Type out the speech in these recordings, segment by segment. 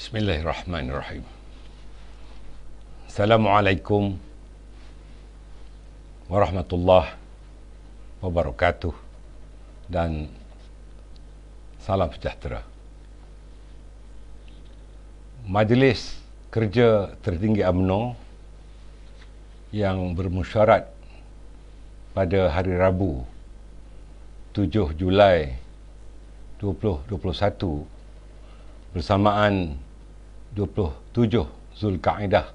Bismillahirrahmanirrahim. Assalamualaikum warahmatullahi wabarakatuh dan salam sejahtera. Majlis Kerja Tertinggi UMNO yang bermusyarat pada hari Rabu 7 Julai 2021 bersamaan 27 Zulkaidah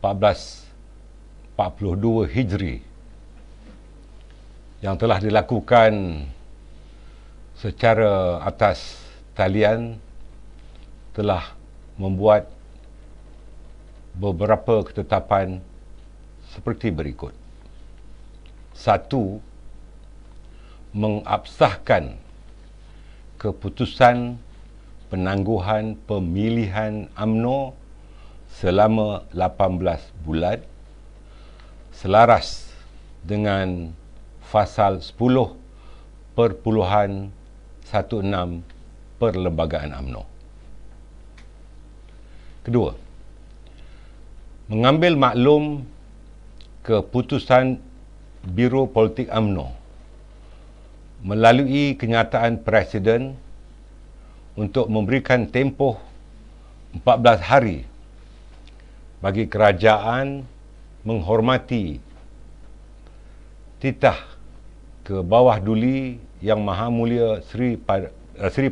1442 Hijri yang telah dilakukan secara atas talian telah membuat beberapa ketetapan seperti berikut. 1. Mengabsahkan keputusan penangguhan pemilihan UMNO selama 18 bulan selaras dengan Fasal 10.16 Perlembagaan UMNO. Kedua, mengambil maklum keputusan Biro Politik UMNO melalui kenyataan Presiden untuk memberikan tempoh 14 hari bagi kerajaan menghormati titah ke bawah duli Yang Maha Mulia Sri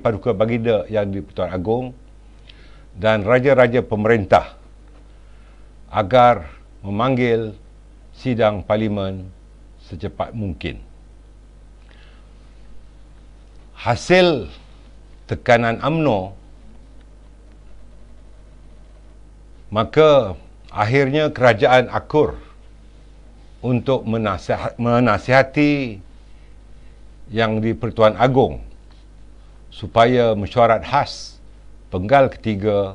Paduka Baginda Yang di-Pertuan Agong dan raja-raja pemerintah agar memanggil sidang parlimen secepat mungkin. Hasil tekanan UMNO, maka akhirnya kerajaan akur untuk menasihati Yang di-Pertuan Agong supaya mesyuarat khas penggal ketiga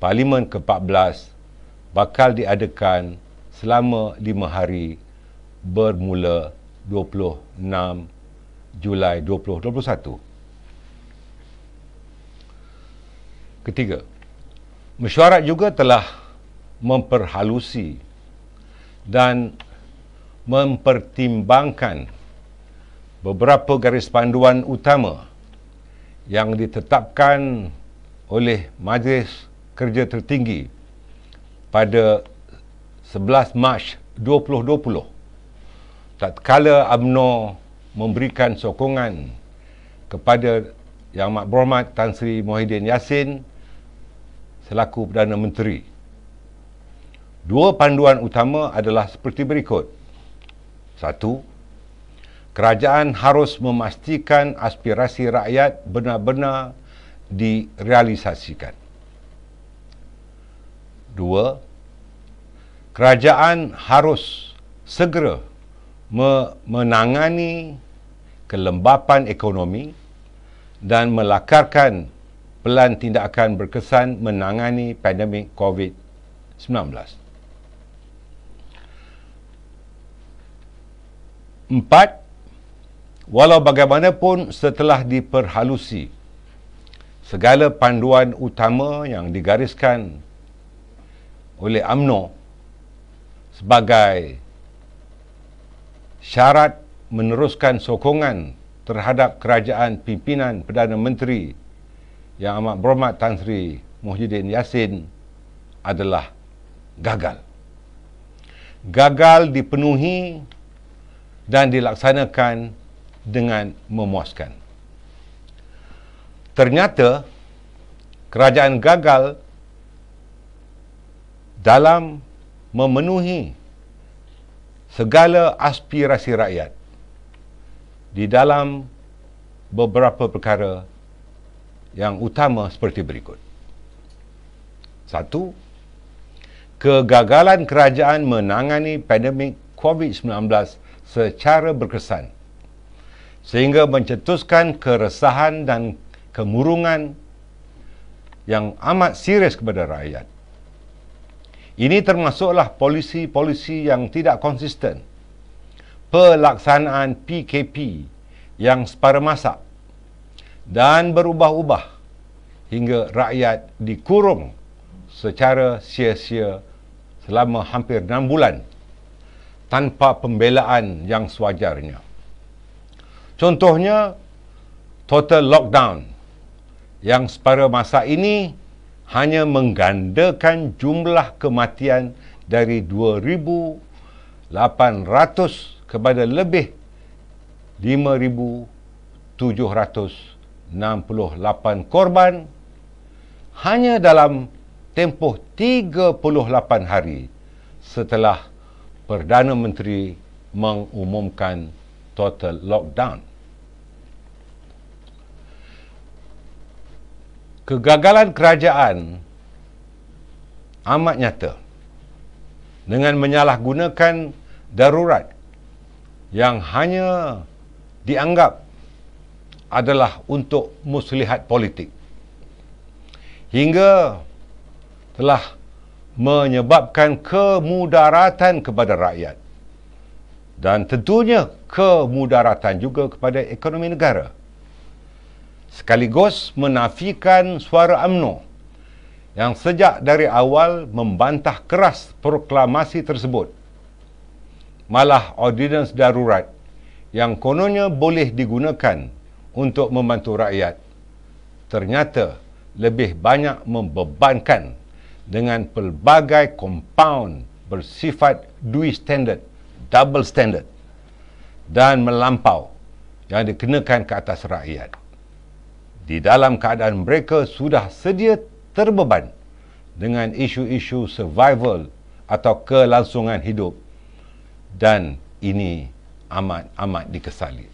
Parlimen ke-14 bakal diadakan selama 5 hari bermula 26 Julai 2021. Ketiga, mesyuarat juga telah memperhalusi dan mempertimbangkan beberapa garis panduan utama yang ditetapkan oleh Majlis Kerja Tertinggi pada 11 Mac 2020 tatkala UMNO memberikan sokongan kepada Yang Amat Berhormat Tan Sri Muhyiddin Yassin selaku Perdana Menteri. Dua panduan utama adalah seperti berikut. 1. Kerajaan harus memastikan aspirasi rakyat benar-benar direalisasikan. 2. Kerajaan harus segera menangani kelembapan ekonomi dan melakarkan pelan tindakan berkesan menangani pandemik COVID-19. 4. Walau bagaimanapun setelah diperhalusi segala panduan utama yang digariskan oleh UMNO sebagai syarat meneruskan sokongan terhadap kerajaan pimpinan Perdana Menteri Yang Amat Berhormat Tan Sri Muhyiddin Yassin adalah gagal. Gagal dipenuhi dan dilaksanakan dengan memuaskan. Ternyata kerajaan gagal dalam memenuhi segala aspirasi rakyat di dalam beberapa perkara yang utama seperti berikut. 1. Kegagalan kerajaan menangani pandemik COVID-19 secara berkesan sehingga mencetuskan keresahan dan kemurungan yang amat serius kepada rakyat. Ini termasuklah polisi-polisi yang tidak konsisten, pelaksanaan PKP yang separa masak dan berubah-ubah hingga rakyat dikurung secara sia-sia selama hampir 6 bulan tanpa pembelaan yang sewajarnya. Contohnya, total lockdown yang pada masa ini hanya menggandakan jumlah kematian dari 2,800 kepada lebih 5,768 korban hanya dalam tempoh 38 hari setelah Perdana Menteri mengumumkan total lockdown. Kegagalan kerajaan amat nyata dengan menyalahgunakan darurat yang hanya dianggap adalah untuk muslihat politik, hingga telah menyebabkan kemudaratan kepada rakyat dan tentunya kemudaratan juga kepada ekonomi negara, sekaligus menafikan suara UMNO yang sejak dari awal membantah keras proklamasi tersebut. Malah ordinans darurat yang kononnya boleh digunakan untuk membantu rakyat ternyata lebih banyak membebankan dengan pelbagai compound bersifat double standard dan melampau yang dikenakan ke atas rakyat di dalam keadaan mereka sudah sedia terbeban dengan isu-isu survival atau kelangsungan hidup, dan ini amat dikesali.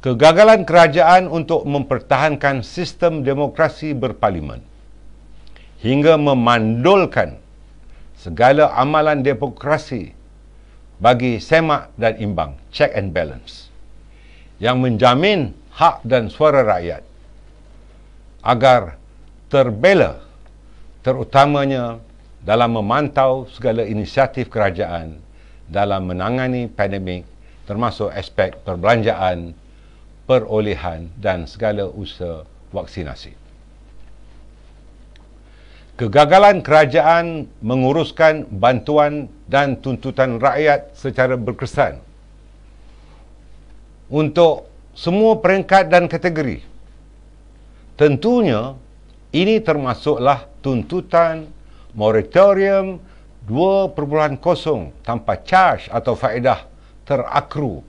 Kegagalan kerajaan untuk mempertahankan sistem demokrasi berparlimen hingga memandulkan segala amalan demokrasi bagi semak dan imbang, check and balance, yang menjamin hak dan suara rakyat agar terbela, terutamanya dalam memantau segala inisiatif kerajaan dalam menangani pandemik, termasuk aspek perbelanjaan, perolehan dan segala usaha vaksinasi. Kegagalan kerajaan menguruskan bantuan dan tuntutan rakyat secara berkesan untuk semua peringkat dan kategori. Tentunya ini termasuklah tuntutan moratorium 2.0 tanpa charge atau faedah terakru,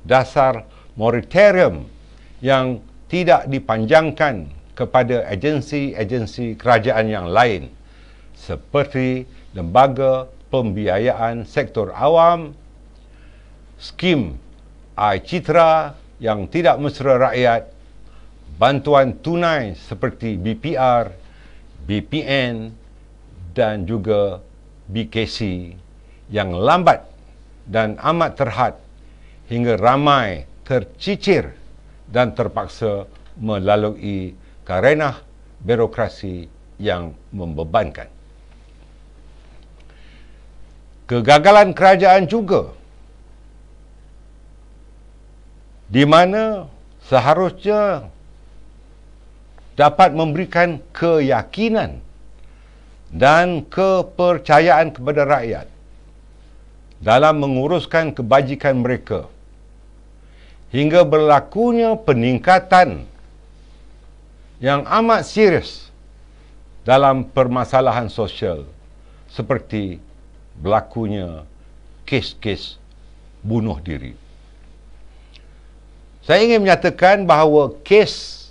dasar moratorium yang tidak dipanjangkan kepada agensi-agensi kerajaan yang lain seperti lembaga pembiayaan sektor awam, skim iCitra yang tidak mesra rakyat, bantuan tunai seperti BPR, BPN dan juga BKC yang lambat dan amat terhad hingga ramai tercicir dan terpaksa melalui karenah birokrasi yang membebankan. Kegagalan kerajaan juga di mana seharusnya dapat memberikan keyakinan dan kepercayaan kepada rakyat dalam menguruskan kebajikan mereka, hingga berlakunya peningkatan yang amat serius dalam permasalahan sosial seperti berlakunya kes-kes bunuh diri. Saya ingin menyatakan bahawa kes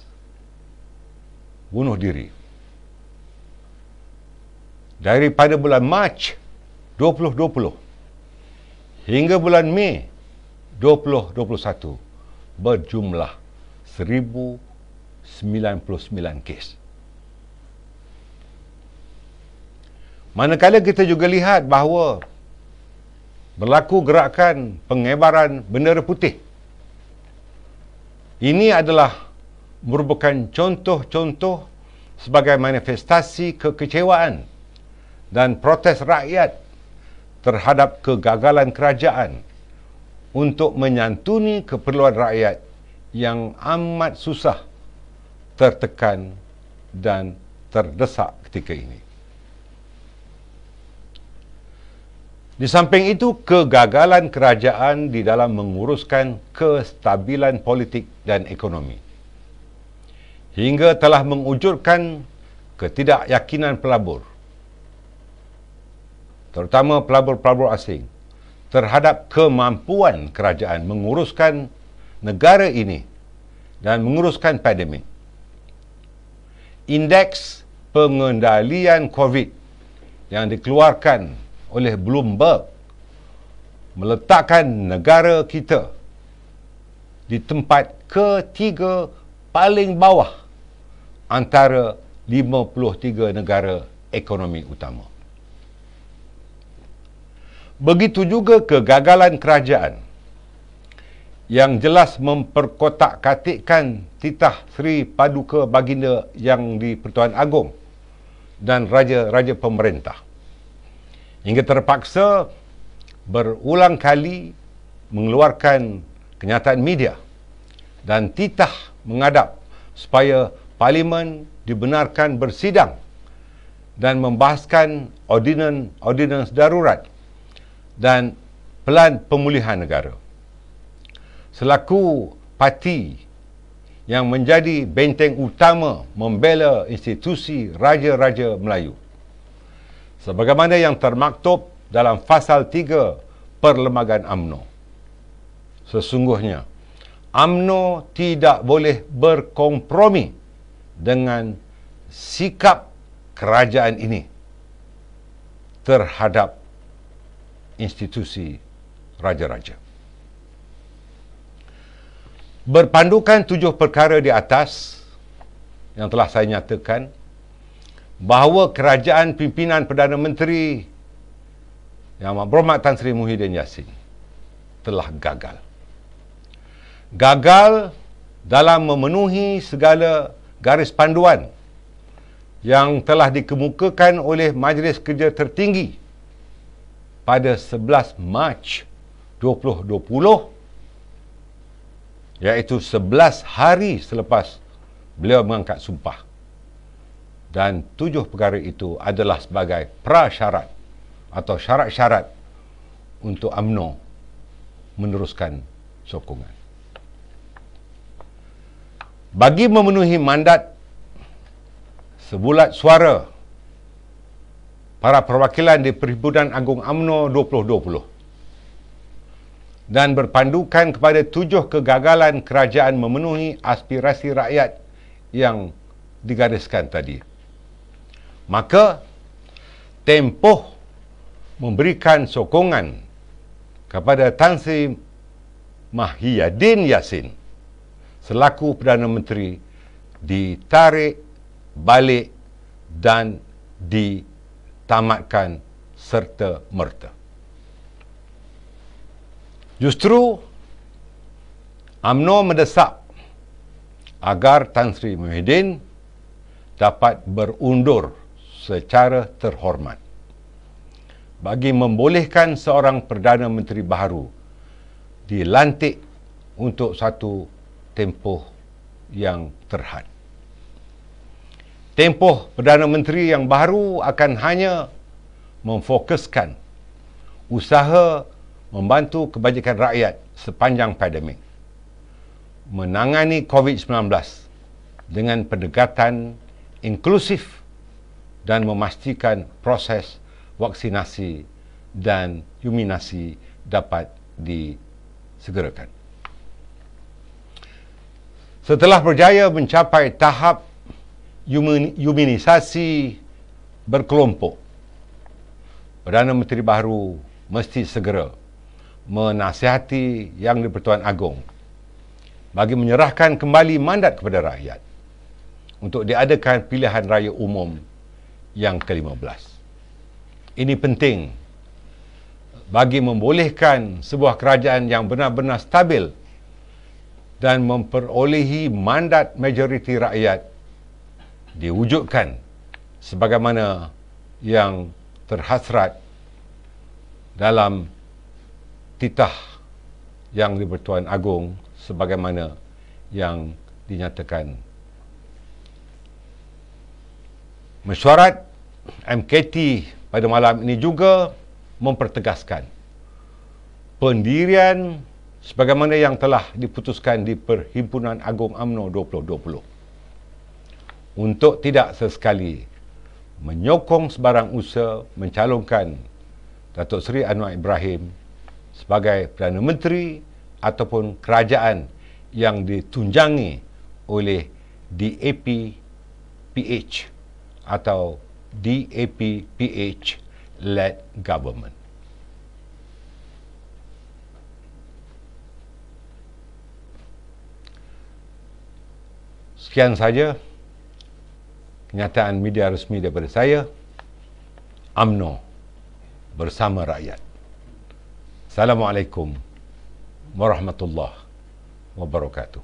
bunuh diri daripada bulan Mac 2020 hingga bulan Mei 2021 berjumlah 1,099 kes. Manakala kita juga lihat bahawa berlaku gerakan pengebaran bendera putih. Ini adalah merupakan contoh-contoh sebagai manifestasi kekecewaan dan protes rakyat terhadap kegagalan kerajaan untuk menyantuni keperluan rakyat yang amat susah, tertekan dan terdesak ketika ini. Di samping itu, kegagalan kerajaan di dalam menguruskan kestabilan politik dan ekonomi hingga telah mengujurkan ketidakyakinan pelabur, terutama pelabur-pelabur asing, terhadap kemampuan kerajaan menguruskan negara ini dan menguruskan pandemik. Indeks pengendalian COVID yang dikeluarkan oleh Bloomberg meletakkan negara kita di tempat ketiga paling bawah antara 53 negara ekonomi utama. Begitu juga kegagalan kerajaan yang jelas memperkotak-katikkan titah Sri Paduka Baginda yang di-Pertuan Agong dan raja-raja pemerintah, hingga terpaksa berulang kali mengeluarkan kenyataan media dan titah menghadap supaya Parlimen dibenarkan bersidang dan membahaskan ordinans darurat dan pelan pemulihan negara. Selaku parti yang menjadi benteng utama membela institusi Raja-Raja Melayu, sebagaimana yang termaktub dalam Fasal 3 Perlembagaan UMNO. Sesungguhnya, UMNO tidak boleh berkompromi dengan sikap kerajaan ini terhadap institusi raja-raja. Berpandukan 7 perkara di atas yang telah saya nyatakan, bahawa kerajaan pimpinan Perdana Menteri Yang Amat Berhormat Tan Sri Muhyiddin Yassin telah gagal. Gagal dalam memenuhi segala garis panduan yang telah dikemukakan oleh Majlis Kerja Tertinggi pada 11 Mac 2020, iaitu 11 hari selepas beliau mengangkat sumpah. Dan 7 perkara itu adalah sebagai prasyarat atau syarat-syarat untuk UMNO meneruskan sokongan. Bagi memenuhi mandat sebulat suara para perwakilan di Perhimpunan Agung UMNO 2020 dan berpandukan kepada 7 kegagalan kerajaan memenuhi aspirasi rakyat yang digariskan tadi, maka Tempoh memberikan sokongan kepada Tan Sri Muhyiddin Yassin selaku Perdana Menteri ditarik balik dan ditamatkan serta-merta. Justru UMNO mendesak agar Tan Sri Muhyiddin dapat berundur secara terhormat bagi membolehkan seorang Perdana Menteri baharu dilantik untuk satu tempoh yang terhad. Tempoh Perdana Menteri yang baru akan hanya memfokuskan usaha membantu kebajikan rakyat sepanjang pandemik, menangani COVID-19 dengan pendekatan inklusif dan memastikan proses vaksinasi dan imunisasi dapat disegerakan. Setelah berjaya mencapai tahap imunisasi berkelompok, Perdana Menteri baru mesti segera menasihati Yang di-Pertuan Agong bagi menyerahkan kembali mandat kepada rakyat untuk diadakan pilihan raya umum yang ke-15. Ini penting bagi membolehkan sebuah kerajaan yang benar-benar stabil dan memperolehi mandat majoriti rakyat diwujudkan sebagaimana yang terhasrat dalam titah Yang di-Pertuan Agong sebagaimana yang dinyatakan. Mesyuarat MKT pada malam ini juga mempertegaskan pendirian sebagaimana yang telah diputuskan di Perhimpunan Agung UMNO 2020 untuk tidak sesekali menyokong sebarang usaha mencalonkan Datuk Seri Anwar Ibrahim sebagai Perdana Menteri ataupun kerajaan yang ditunjangi oleh DAP-PH atau DAP-PH-led government. Sekian saja kenyataan media resmi daripada saya. UMNO bersama rakyat. Assalamualaikum warahmatullahi wabarakatuh.